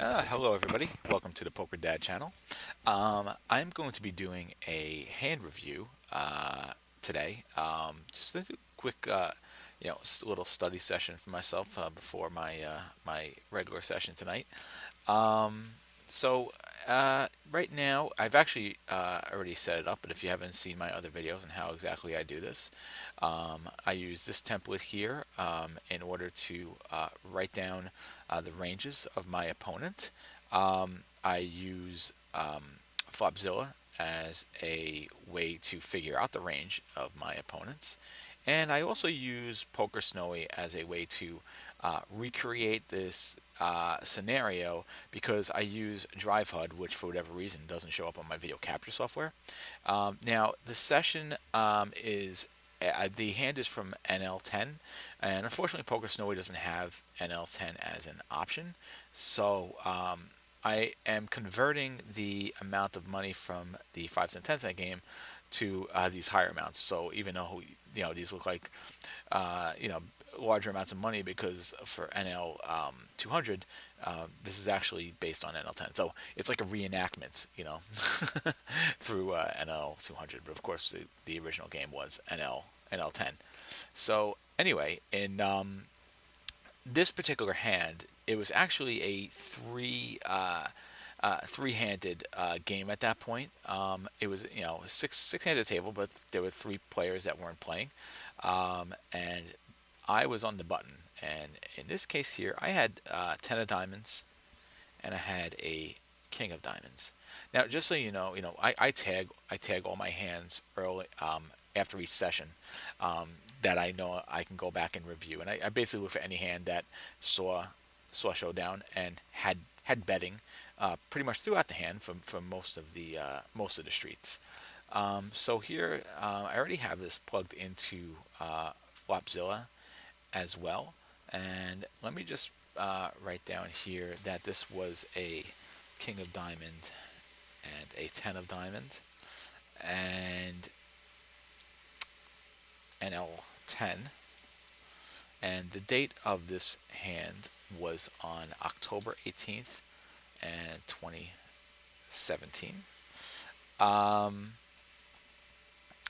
Hello everybody, welcome to the Poker Dad channel. I'm going to be doing a hand review today. Just a quick, little study session for myself before my regular session tonight. Um, so right now, I've actually already set it up, but if you haven't seen my other videos and how exactly I do this, I use this template here in order to write down the ranges of my opponent. I use Flopzilla as a way to figure out the range of my opponents. And I also use Poker Snowy as a way to recreate this scenario because I use Drive HUD, which for whatever reason doesn't show up on my video capture software. Now, the session is the hand is from NL10, and unfortunately, Poker Snowy doesn't have NL10 as an option. So I am converting the amount of money from the 5 cent 10 cent game to these higher amounts. So even though these look like larger amounts of money because for NL 200, this is actually based on NL10. So it's like a reenactment, through NL 200. But of course, the original game was NL 10. So anyway, in this particular hand, it was actually a three-handed game at that point. It was six-handed table, but there were three players that weren't playing, and I was on the button. And in this case here, I had 10 of diamonds, and I had a king of diamonds. Now, just so I tag all my hands early after each session, that I know I can go back and review. And I basically look for any hand that saw showdown and had betting pretty much throughout the hand from most of the streets. So here I already have this plugged into Flopzilla as well, and let me just write down here that this was a king of diamond and a 10 of diamond and an L10, and the date of this hand was on October 18th and 2017. Um,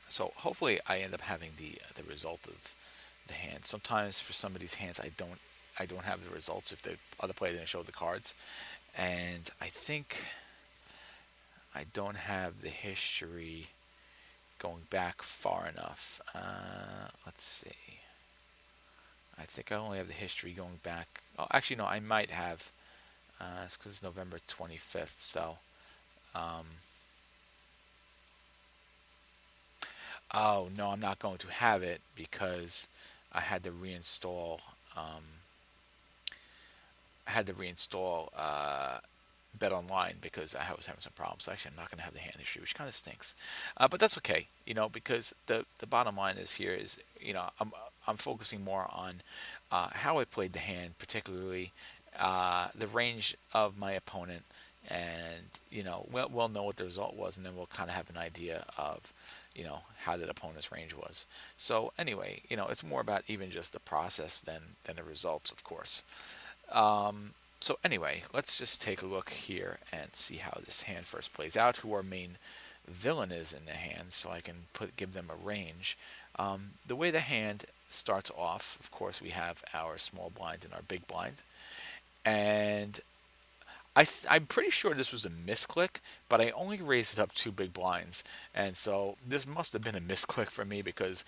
so hopefully I end up having the result of the hand. Sometimes for some of these hands I don't have the results if the other player didn't show the cards, and I think I don't have the history going back far enough. Let's see. I think I only have the history going back. Oh, actually, no, I might have. It's because it's November 25th. So, um, oh no, I'm not going to have it because I had to reinstall. Um, I had to reinstall Bet Online because I was having some problems. So actually, I'm not going to have the hand history, which kind of stinks. But that's okay, because the bottom line is here is I'm focusing more on how I played the hand, particularly the range of my opponent, and we'll know what the result was, and then we'll kind of have an idea of how that opponent's range was. So anyway, it's more about even just the process than the results, of course. So anyway, let's just take a look here and see how this hand first plays out, who our main villain is in the hand, so I can give them a range. The way the hand starts off, of course, we have our small blind and our big blind. And I'm pretty sure this was a misclick, but I only raised it up two big blinds, and so this must have been a misclick for me because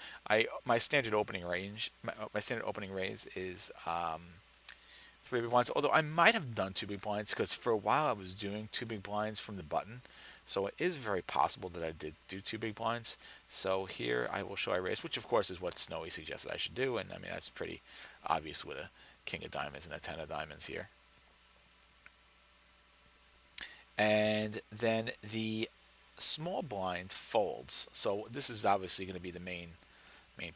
my standard opening range, my standard opening raise is three big blinds. Although I might have done two big blinds because for a while I was doing two big blinds from the button, so it is very possible that I did do two big blinds. So here I will show I raise, which of course is what Snowy suggested I should do, and I mean that's pretty obvious with a king of diamonds and a 10 of diamonds here. And then the small blind folds. So this is obviously going to be the main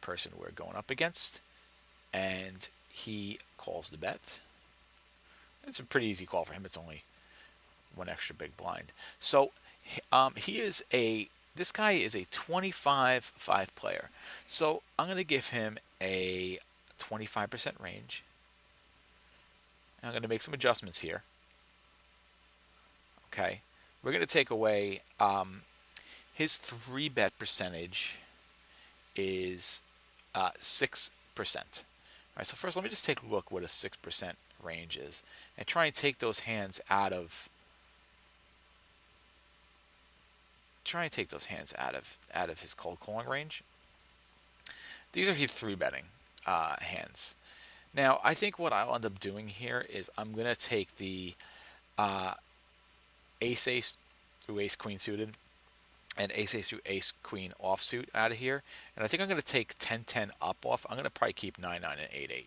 person we're going up against, and he calls the bet. It's a pretty easy call for him. It's only one extra big blind. So this guy is a 25-5 player. So I'm going to give him a 25% range. I'm going to make some adjustments here. Okay, we're going to take away his 3-bet percentage is 6%. All right, so first let me just take a look what a 6% range is and try and take those hands out of his cold calling range. These are his 3-betting hands. Now, I think what I'll end up doing here is I'm going to take the uh, ace ace through ace queen suited and ace ace through ace queen offsuit out of here. And I think I'm going to take 10-10 up off. I'm going to probably keep 9-9 and 8-8.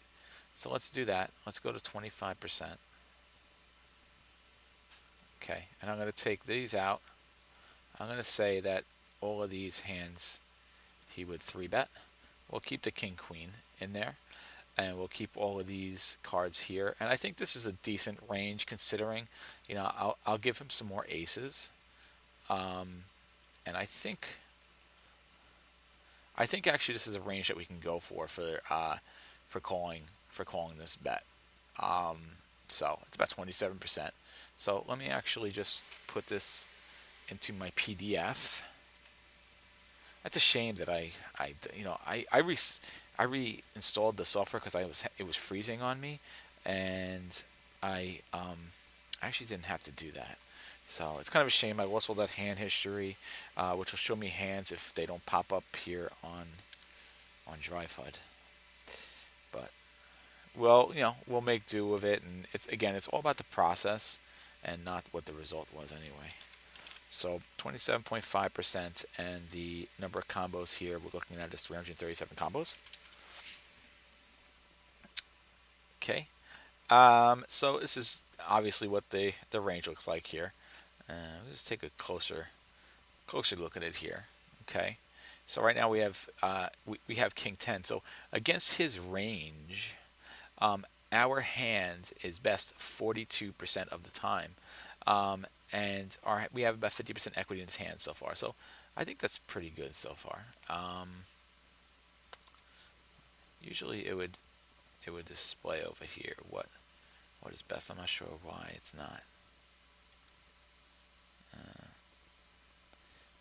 So let's do that. Let's go to 25%. Okay, and I'm going to take these out. I'm going to say that all of these hands he would 3-bet. We'll keep the king queen in there. And we'll keep all of these cards here. And I think this is a decent range considering, I'll give him some more aces. And I think actually this is a range that we can go for calling this bet. So it's about 27%. So let me actually just put this into my PDF. That's a shame that I reinstalled the software because it was freezing on me, and I actually didn't have to do that. So it's kind of a shame. I lost all that hand history, which will show me hands if they don't pop up here on DriveHUD. But we'll make do with it, and it's all about the process and not what the result was anyway. So 27.5%, and the number of combos here we're looking at is 337 combos. Okay, so this is obviously what the range looks like here. Let's take a closer look at it here. Okay, so right now we have we have King 10. So against his range, our hand is best 42% of the time. And we have about 50% equity in his hand so far. So I think that's pretty good so far. Usually it would display over here what is best. I'm not sure why it's not.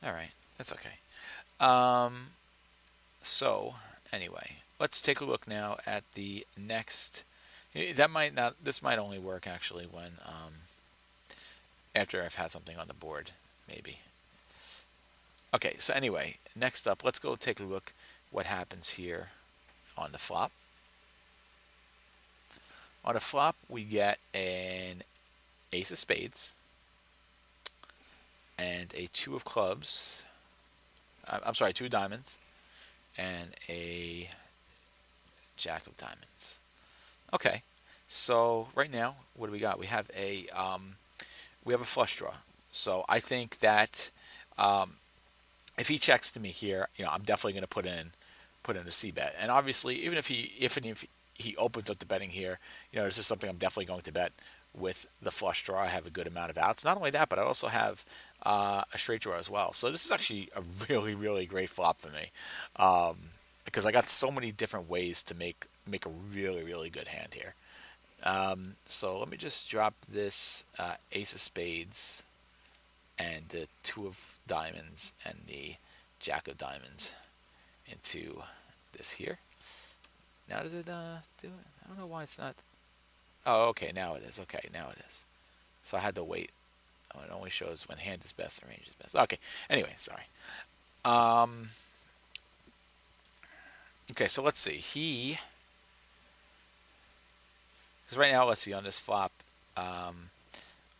All right, that's okay. So anyway, let's take a look now at the next. This might only work actually when after I've had something on the board, maybe. Okay, so anyway, next up, let's go take a look what happens here on the flop. On the flop, we get an ace of spades and a 2 of clubs. I'm sorry, 2 diamonds and a jack of diamonds. Okay, so right now, what do we got? We have a flush draw. So I think that if he checks to me here, I'm definitely going to put in a C bet. And obviously, even if he opens up the betting here, this is something I'm definitely going to bet with the flush draw. I have a good amount of outs. Not only that, but I also have a straight draw as well. So this is actually a really, really great flop for me because I got so many different ways to make a really, really good hand here. So let me just drop this ace of spades and the 2 of diamonds and the jack of diamonds into this here. Now does it do it? I don't know why it's not. Oh, okay, now it is. Okay, now it is. So I had to wait. Oh, it only shows when hand is best and range is best. Okay, anyway, sorry. Okay, so let's see. Because right now, let's see, on this flop, I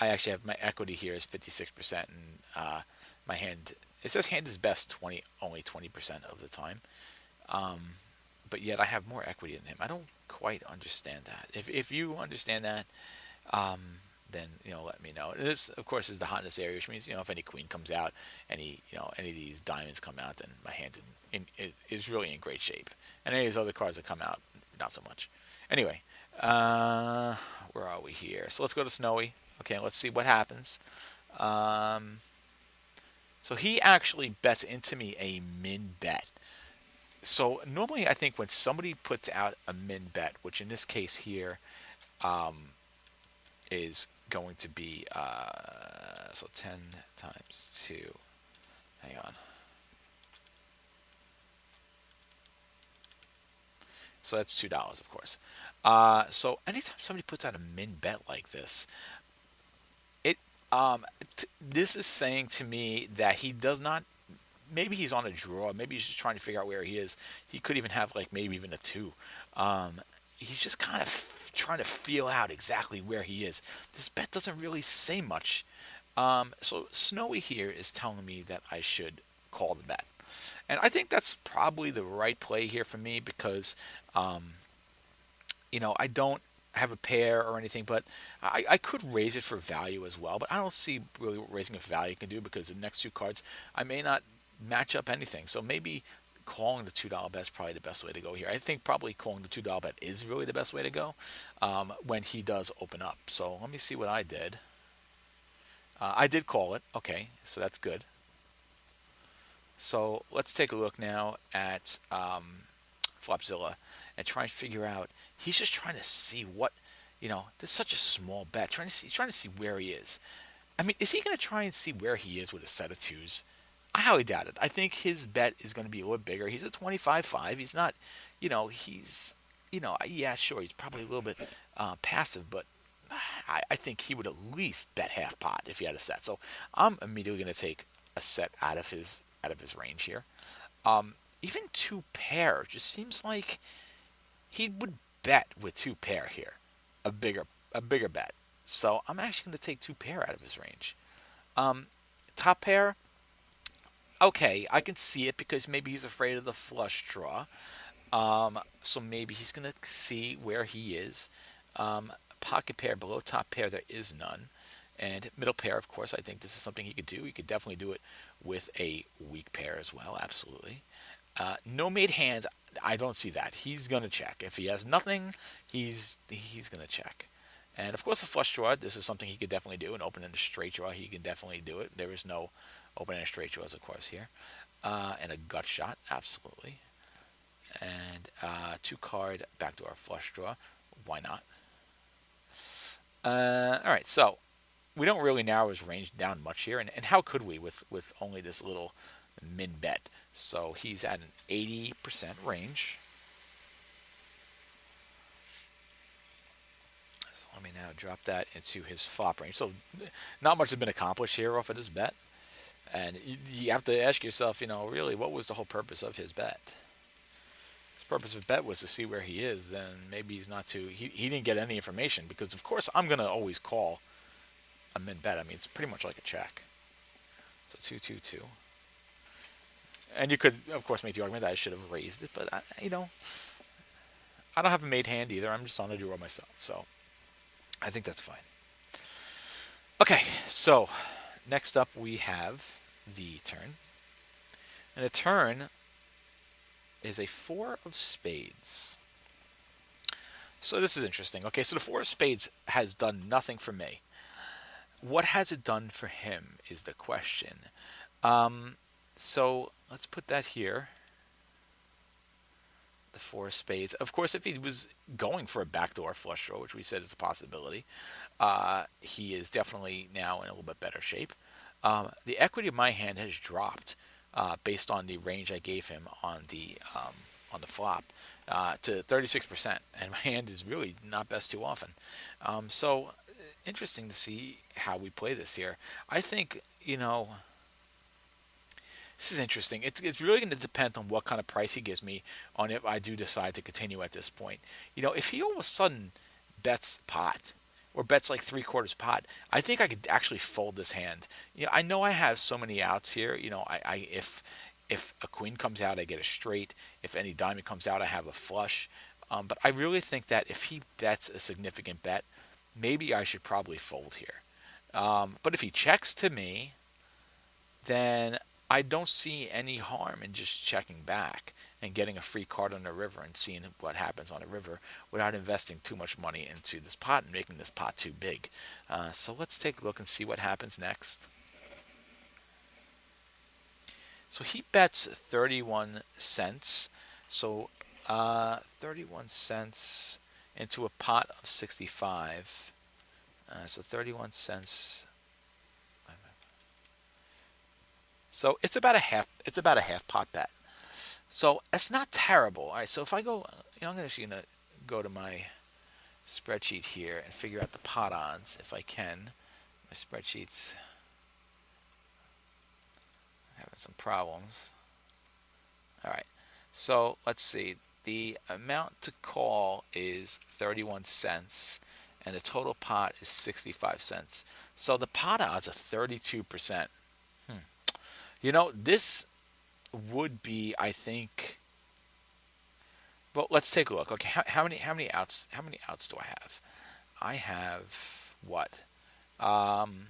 actually have my equity here is 56%, and my hand, it says hand is best only 20% of the time. But yet I have more equity than him. I don't quite understand that. If you understand that, then let me know. And this, of course, is the hotness area, which means if any queen comes out, any of these diamonds come out, then my hand is really in great shape. And any of these other cards that come out, not so much. Anyway, where are we here? So let's go to Snowy. Okay, let's see what happens. So he actually bets into me a min bet. So normally I think when somebody puts out a min bet, which in this case here is going to be So 10 times 2. Hang on. So that's $2, of course. So anytime somebody puts out a min bet like this, it this is saying to me that he does not. Maybe he's on a draw. Maybe he's just trying to figure out where he is. He could even have like maybe even a two. Um, he's just kind of trying to feel out exactly where he is. This bet doesn't really say much. So Snowy here is telling me that I should call the bet, and I think that's probably the right play here for me because um, I don't have a pair or anything, but I could raise it for value as well. But I don't see really what raising it for value can do because the next two cards I may not match up anything. So maybe calling the $2 bet is probably the best way to go here. I think probably calling the $2 bet is really the best way to go when he does open up. So let me see what I did. I did call it. Okay, so that's good. So let's take a look now at Flopzilla and try and figure out. He's just trying to see what, there's such a small bet. He's trying to see where he is. I mean, is he going to try and see where he is with a set of twos? I highly doubt it. I think his bet is going to be a little bigger. He's a 25-5. He's not, yeah, sure, he's probably a little bit passive, but I think he would at least bet half pot if he had a set. So I'm immediately going to take a set out of his range here. Even two pair just seems like he would bet with two pair here, a bigger bet. So I'm actually going to take two pair out of his range. Top pair, okay, I can see it because maybe he's afraid of the flush draw. So maybe he's going to see where he is. Pocket pair below top pair, there is none. And middle pair, of course, I think this is something he could do. He could definitely do it with a weak pair as well, absolutely. No made hands, I don't see that. He's going to check. If he has nothing, he's going to check. And of course, a flush draw, this is something he could definitely do. An open and a straight draw, he can definitely do it. There is no open and straight draws, of course, here. And a gut shot, absolutely. And two card backdoor flush draw, why not? All right, so we don't really narrow his range down much here, and how could we with only this little min bet? So he's at an 80% range. So let me now drop that into his flop range. So not much has been accomplished here off of this bet, and you have to ask yourself, really, what was the whole purpose of his bet? His purpose of bet was to see where he is. Then maybe he's not too. He didn't get any information because, of course, I'm gonna always call a min bet. I mean, it's pretty much like a check. So 2-2-2. And you could, of course, make the argument that I should have raised it, but I don't have a made hand either. I'm just on a draw myself, so I think that's fine. Okay, so next up we have the turn, and the turn is a four of spades. So this is interesting. Okay, so the four of spades has done nothing for me. What has it done for him is the question. So let's put that here. The four of spades. Of course, if he was going for a backdoor flush draw, which we said is a possibility, he is definitely now in a little bit better shape. The equity of my hand has dropped based on the range I gave him on the flop to 36%, and my hand is really not best too often. So interesting to see how we play this here. I think this is interesting. It's really going to depend on what kind of price he gives me on if I do decide to continue at this point. If he all of a sudden bets pot or bets like 3/4 pot, I think I could actually fold this hand. I know I have so many outs here. If a queen comes out, I get a straight. If any diamond comes out, I have a flush. But I really think that if he bets a significant bet, maybe I should probably fold here. But if he checks to me, then I don't see any harm in just checking back and getting a free card on the river and seeing what happens on the river without investing too much money into this pot and making this pot too big. So let's take a look and see what happens next. So he bets 31 cents. So 31 cents into a pot of 65. So 31 cents. So it's about a half. It's about a half pot bet. So it's not terrible. All right. So if I go, I'm actually gonna go to my spreadsheet here and figure out the pot odds if I can. My spreadsheet's having some problems. All right. So let's see. The amount to call is 31 cents and the total pot is 65 cents. So the pot odds are 32%. This would be, I think. Well, let's take a look. Okay, how many outs do I have? I have what? Um,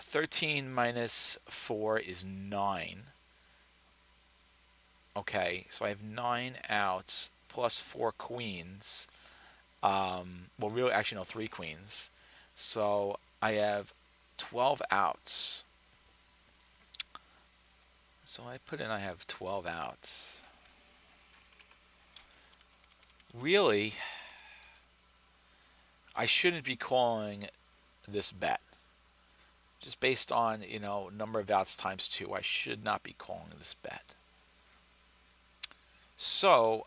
13 minus 4 is 9. Okay, so I have 9 outs plus 4 queens. Well, really, actually, no, 3 queens. So I have 12 outs. So I have 12 outs. Really, I shouldn't be calling this bet. Just based on, number of outs times 2, I should not be calling this bet. So,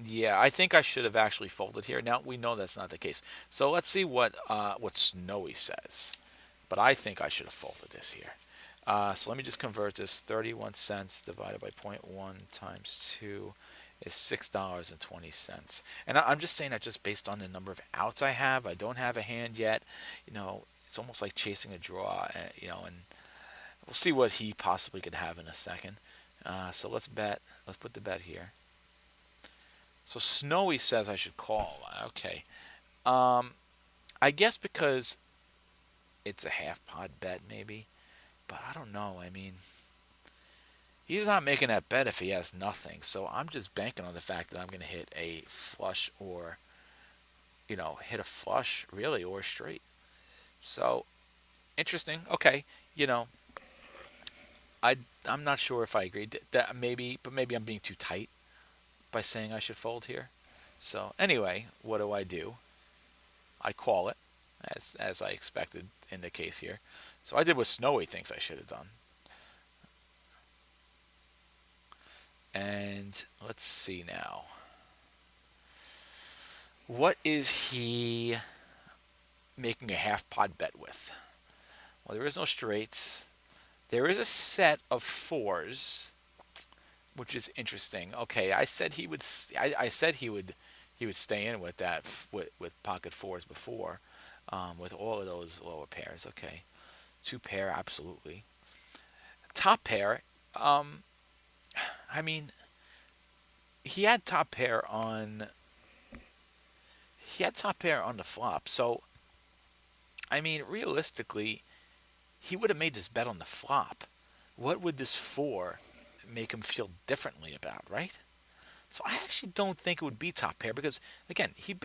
yeah, I think I should have actually folded here. Now, we know that's not the case. So let's see what Snowy says. But I think I should have folded this here. So let me just convert this. 31 cents divided by 0.1 times 2 is $6.20. And I'm just saying that just based on the number of outs I have. I don't have a hand yet. It's almost like chasing a draw, and we'll see what he possibly could have in a second. So let's bet. Let's put the bet here. So Snowy says I should call. Okay. I guess because it's a half pot bet maybe. But I don't know. I mean, he's not making that bet if he has nothing. So I'm just banking on the fact that I'm going to hit a flush or, hit a flush really or straight. So interesting. Okay. I'm not sure if I agree that maybe, but maybe I'm being too tight by saying I should fold here. So anyway, what do? I call it as I expected in the case here. So I did what Snowy thinks I should have done. And let's see now. What is he making a half pot bet with? Well, there is no straights. There is a set of fours, which is interesting. Okay, I said he would. I said he would stay in with that with pocket fours before, with all of those lower pairs. Okay, 2 pair absolutely. Top pair. I mean, he had top pair on. He had top pair on the flop, so I mean, realistically, he would have made this bet on the flop. What would this 4 make him feel differently about, right? So I actually don't think it would be top pair because, again, he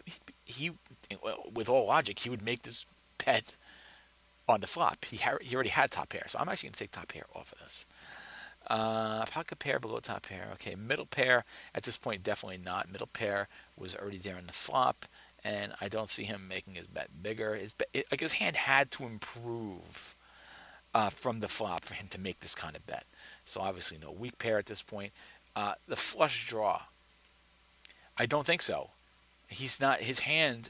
with all logic, he would make this bet on the flop. He already had top pair, so I'm actually going to take top pair off of this. Pocket pair below top pair. Okay, middle pair at this point definitely not. Middle pair was already there on the flop, and I don't see him making his bet bigger. His hand had to improve from the flop for him to make this kind of bet. So obviously no weak pair at this point. The flush draw. I don't think so. He's not his hand.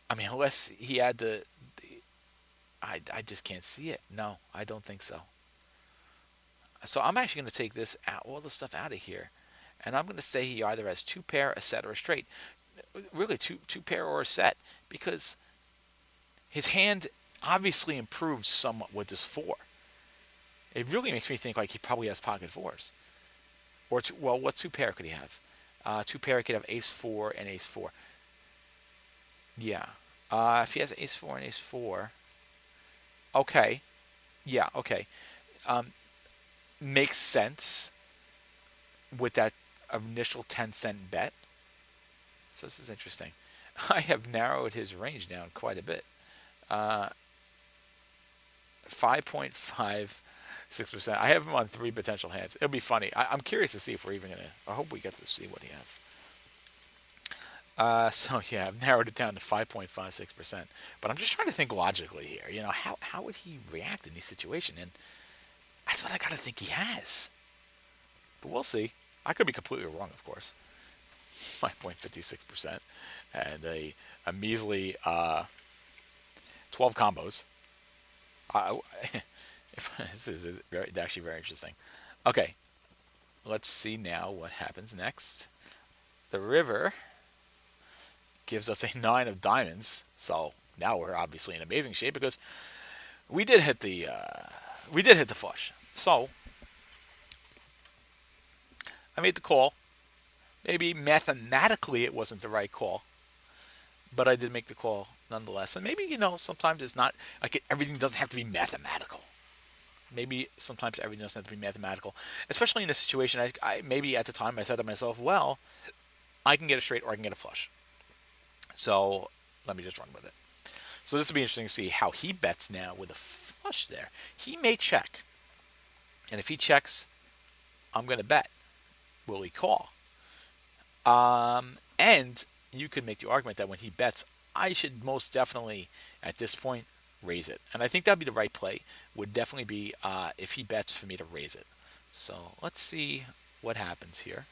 I mean, unless he had I just can't see it. No, I don't think so. So I'm actually going to take all the stuff out of here, and I'm going to say he either has 2 pair, a set, or a straight. Really, two pair or a set, because his hand obviously improves somewhat with this 4. It really makes me think like he probably has pocket fours. Or what 2 pair could he have? 2 pair could have ace 4 and ace 4. Yeah. If he has ace 4 and ace 4, okay. Yeah, okay. Makes sense with that initial 10-cent bet. So this is interesting. I have narrowed his range down quite a bit. 5.56%. I have him on 3 potential hands. It'll be funny. I'm curious to see if we're even going to. I hope we get to see what he has. So yeah, I've narrowed it down to 5.56%. But I'm just trying to think logically here. You know, how would he react in this situation? And that's what I gotta think he has. But we'll see. I could be completely wrong, of course. 5.56% and a measly 12 combos. Uh, this is actually very interesting. Okay, let's see now what happens next. The river gives us a 9 of diamonds, so now we're obviously in amazing shape because we did hit the flush. So I made the call. Maybe mathematically it wasn't the right call, but I did make the call nonetheless. And maybe sometimes it's not like everything doesn't have to be mathematical. Maybe sometimes everything doesn't have to be mathematical, especially in a situation. I maybe at the time I said to myself, well, I can get a straight or I can get a flush. So let me just run with it. So this will be interesting to see how he bets now with a flush there. He may check, and if he checks, I'm going to bet. Will he call? And you could make the argument that when he bets, I should most definitely, at this point, raise it. And I think that'd be the right play. Would definitely be if he bets for me to raise it. So let's see what happens here.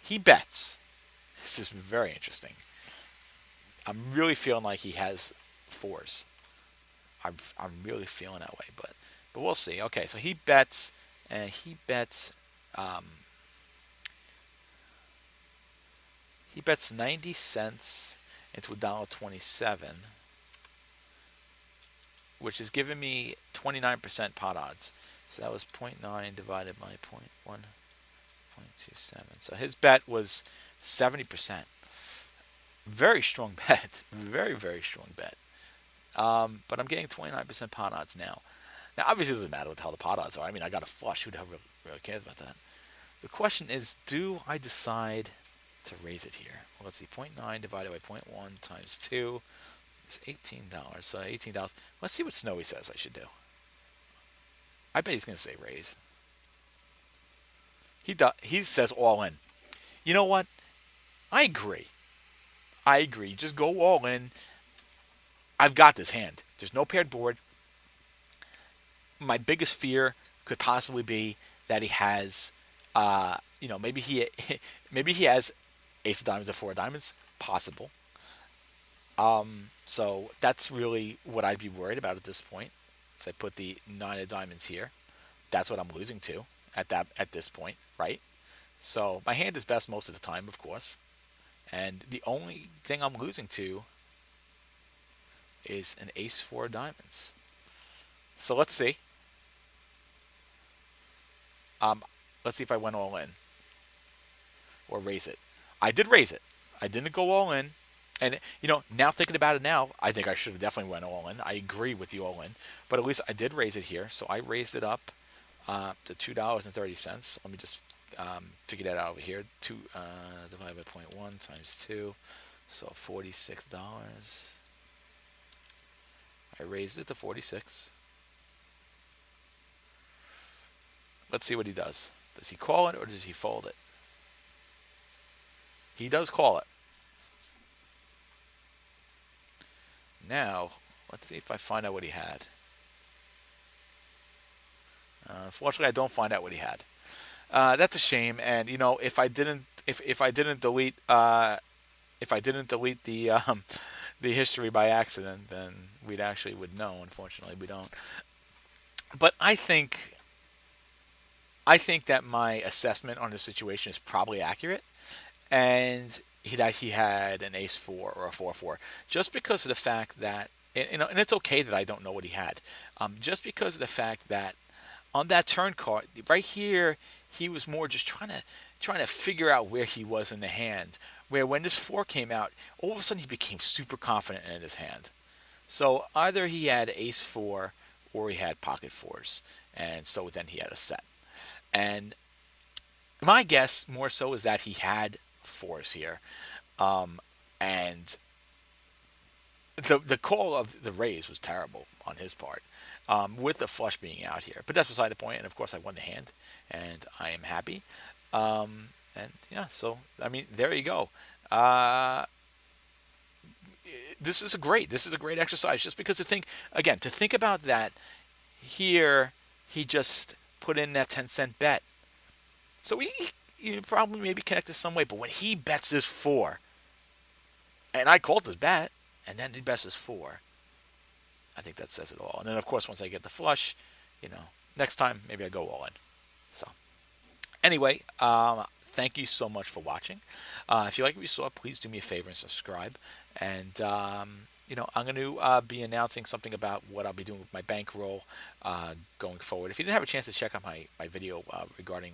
He bets. This is very interesting. I'm really feeling like he has fours. I'm really feeling that way, but we'll see. Okay, so he bets, and um, he bets 90 cents into $1.27, which is giving me 29% pot odds. So that was zero point 0.9 divided by 0.1.27. So his bet was 70%. Very strong bet. Very, very strong bet. But I'm getting 29% pot odds now. Now, obviously, it doesn't matter what the hell the pot odds are. I mean, I got a flush. Who the hell really cares about that? The question is, do I decide to raise it here? Well, let's see. Zero point 0.9 divided by 0.1 times 2 is $18. So $18. Let's see what Snowy says I should do. I bet he's going to say raise. He says all in. You know what? I agree. I agree. Just go all in. I've got this hand. There's no paired board. My biggest fear could possibly be that he has, maybe maybe he has ace of diamonds or four of diamonds. Possible. So that's really what I'd be worried about at this point. So I put the 9 of diamonds here. That's what I'm losing to at this point, right? So my hand is best most of the time, of course. And the only thing I'm losing to is an ace 4 of diamonds. So let's see. Let's see if I went all in or raise it. I did raise it. I didn't go all in. And, now thinking about it now, I think I should have definitely went all in. I agree with you all in. But at least I did raise it here. So I raised it up to $2.30. Let me just figure that out over here. 2 divided by 0.1 times 2. So $46. I raised it to 46. Let's see what he does. Does he call it or does he fold it? He does call it. Now, let's see if I find out what he had. Unfortunately, I don't find out what he had. That's a shame. And if I didn't delete the history by accident, then we'd actually would know. Unfortunately, we don't. But I think that my assessment on the situation is probably accurate, and he had an ace 4 or a 4-4, just because of the fact that and it's okay that I don't know what he had, just because of the fact that on that turn card right here, he was more just trying to figure out where he was in the hand. Where when this 4 came out, all of a sudden he became super confident in his hand. So either he had ace 4 or he had pocket 4s, and so then he had a set. And my guess more so is that he had 4s here, and the call of the raise was terrible on his part, with the flush being out here. But that's beside the point. And of course, I won the hand, and I am happy. And yeah, so I mean, there you go. Uh, this is a great exercise, just because to think about that. Here, he just put in that 10-cent bet, so he probably maybe connected some way. But when he bets his four, and I called his bet, and then he bets his four, I think that says it all. And then, of course, once I get the flush, next time maybe I go all in. So anyway, thank you so much for watching. If you like what you saw, please do me a favor and subscribe. And I'm going to be announcing something about what I'll be doing with my bankroll going forward. If you didn't have a chance to check out my video regarding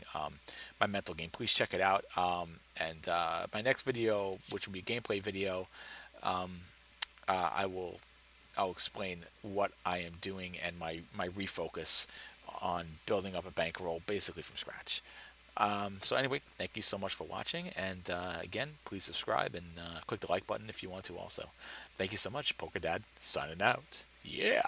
my mental game, please check it out. And my next video, which will be a gameplay video, um, I'll explain what I am doing and my refocus on building up a bankroll basically from scratch. So anyway, thank you so much for watching, and again, please subscribe and click the like button if you want to also. Thank you so much. Poker Dad signing out. Yeah.